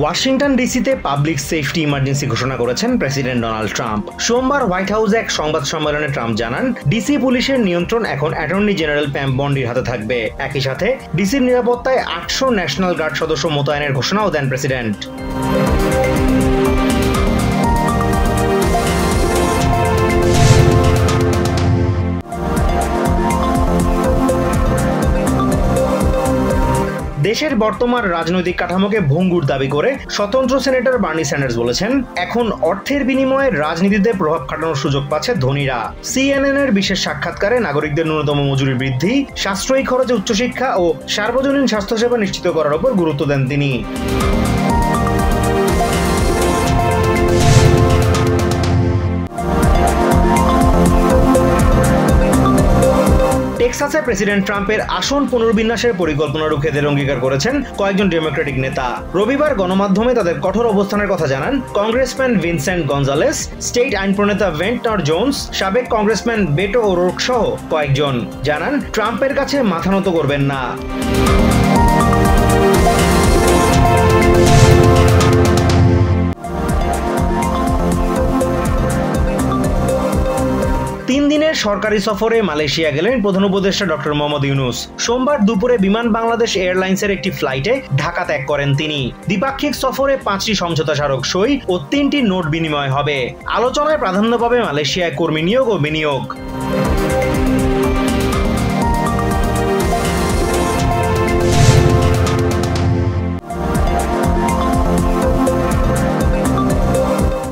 Washington ডিসিতে public safety emergency ঘোষণা করেছেন president Donald Trump. সোমবার হোয়াইট হাউসে এক সংবাদ সম্মেলনে ট্রাম্প জানান, ডিসি পুলিশের নিয়ন্ত্রণ এখন অ্যাটর্নি জেনারেল প্যাম বন্ডির হাতে থাকবে। একই সাথে ডিসির নিরাপত্তায় 800 ন্যাশনাল গার্ড সদস্য মোতায়েনের ঘোষণাও দেন প্রেসিডেন্ট। দেশের বর্তমান রাজনৈতিক কাঠামোকে ভঙ্গুর দাবি করে স্বতন্ত্র সেনেটর বার্নি স্যান্ডার্স বলেছেন, এখন অর্থের বিনিময়ে রাজনীতিতে প্রভাব খাটানোর সুযোগ পাচ্ছে ধনীরা। CNN এর বিশেষ সাক্ষাৎকারে নাগরিকদের ন্যূনতম মজুরি বৃদ্ধি, সাশ্রয়ী খরচে উচ্চশিক্ষা ও সার্বজনীন স্বাস্থ্যসেবা নিশ্চিত করার উপর গুরুত্ব দেন তিনি। টেক্সাসে প্রেসিডেন্ট ট্রাম্পের আসন পুনর্বিন্যাসের পরিকল্পনা রুখে দিতে অঙ্গীকার করেছেন কয়েকজন ডেমোক্রেটিক নেতা। রবিবার গণমাধ্যমে তাদের কঠোর অবস্থানের কথা জানান কংগ্রেসম্যান ভিনসেন্ট গনজালেস, স্টেট আইন প্রণেতা ভেন্টনর জোন্স, সাবেক কংগ্রেসম্যান বেটো ওরোর্ক সহ কয়েকজন। জানান, ট্রাম্পের কাছে মাথা নত করবেন না। তিন দিনের সরকারি সফরে মালয়েশিয়া গেলেন প্রধান উপদেষ্টা ডক্টর মোহাম্মদ ইউনূস। সোমবার দুপুরে বিমান বাংলাদেশ এয়ারলাইন্সের একটি ফ্লাইটে ঢাকা ত্যাগ করেন তিনি। দ্বিপাক্ষিক সফরে 5টি সমঝোতা স্মারক সই ও 3টি নোট বিনিময় হবে। আলোচনায় প্রাধান্য পাবে মালয়েশিয়ায় কর্মী নিয়োগ ও বিনিয়োগ।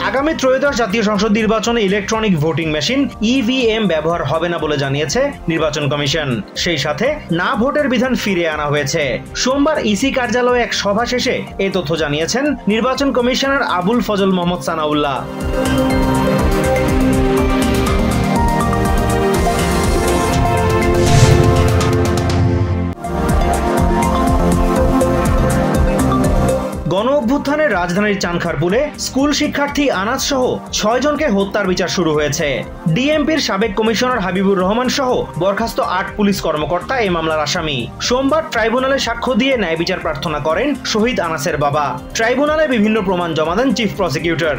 আগামী ত্রয়োদশ জাতীয় সংসদ নির্বাচনে ইলেকট্রনিক ভোটিং মেশিন EVM ব্যবহার হবে না বলে জানিয়েছে নির্বাচন কমিশন। সেই সাথে না ভোটের বিধান ফিরিয়ে আনা হয়েছে। সোমবার ইসি কার্যালয়ে এক সভা শেষে এই তথ্য জানিয়েছেন নির্বাচন কমিশনার আবুল ফজল মোহাম্মদ সানাউল্লাহ। গণ অভ্যুত্থানের রাজধানীর চানখারপুলে স্কুল শিক্ষার্থী আনাস সহ 6 জনকে হত্যার বিচার শুরু হয়েছে। ডিএমপির সাবেক কমিশনার হাবিবুর রহমান সহ বরখাস্ত 8 পুলিশ কর্মকর্তা এই মামলার আসামি। সোমবার ট্রাইব্যুনালে সাক্ষ্য দিয়ে ন্যায় বিচার প্রার্থনা করেন শহীদ আনাসের বাবা। ট্রাইব্যুনালে বিভিন্ন প্রমাণ জমা দেন চিফ প্রসিকিউটর।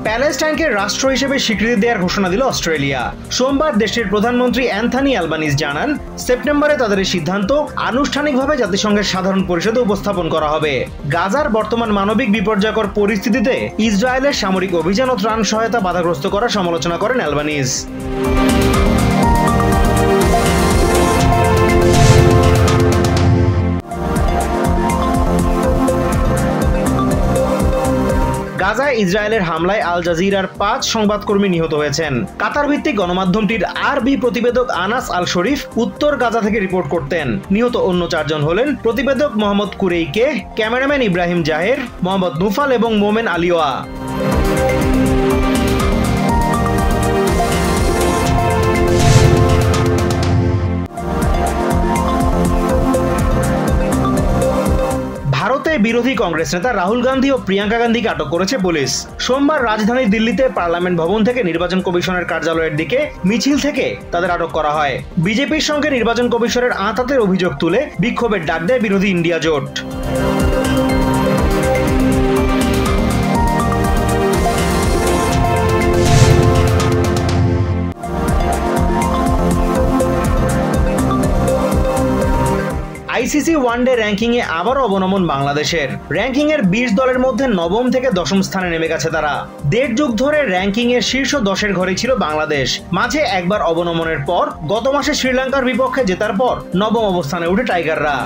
প্যালেস্টাইনকে রাষ্ট্র হিসেবে স্বীকৃতি দেওয়ার ঘোষণা দিল অস্ট্রেলিয়া। সোমবার দেশটির প্রধানমন্ত্রী অ্যান্থনি অ্যালবানিজ জানান, সেপ্টেম্বরে তাদের এই সিদ্ধান্ত আনুষ্ঠানিকভাবে জাতিসংঘের সাধারণ পরিষদে উপস্থাপন করা হবে। গাজার বর্তমান মানবিক বিপর্যয়কর পরিস্থিতিতে ইসরায়েলের সামরিক অভিযান ও ত্রাণ সহায়তা বাধাগ্রস্ত করার সমালোচনা করেন অ্যালবানিজ। গাজায় ইসরায়েলের হামলায় আল জাজিরার 5 সংবাদকর্মী নিহত হয়েছেন। কাতার ভিত্তিক গণমাধ্যমটির আরবি প্রতিবেদক আনাস আল শরীফ উত্তর গাজা থেকে রিপোর্ট করতেন। নিহত অন্য 4 জন হলেন প্রতিবেদক মোহাম্মদ কুরেইকে, ক্যামেরাম্যান ইব্রাহিম জাহের, মোহাম্মদ নুফাল এবং মোমেন আলিওয়া। ভারতে বিরোধী কংগ্রেস নেতা রাহুল গান্ধী ও প্রিয়াঙ্কা গান্ধীকে আটক করেছে পুলিশ। সোমবার রাজধানী দিল্লিতে পার্লামেন্ট ভবন থেকে নির্বাচন কমিশনের কার্যালয়ের দিকে মিছিল থেকে তাদের আটক করা হয়। বিজেপির সঙ্গে নির্বাচন কমিশনের আঁতাতের অভিযোগ তুলে বিক্ষোভের ডাক দেয় বিরোধী ইন্ডিয়া জোট। আইসিসি ওয়ানডে র্যাঙ্কিংয়ে আবারও অবনমন বাংলাদেশের। র্যাঙ্কিংয়ের 20 দলের মধ্যে নবম থেকে দশম স্থানে নেমে গেছে তারা। 1.5 যুগ ধরে র্যাঙ্কিংয়ের শীর্ষ 10-এর ঘরে ছিল বাংলাদেশ। মাঝে একবার অবনমনের পর গত মাসে শ্রীলঙ্কার বিপক্ষে জেতার পর নবম অবস্থানে উঠে টাইগাররা।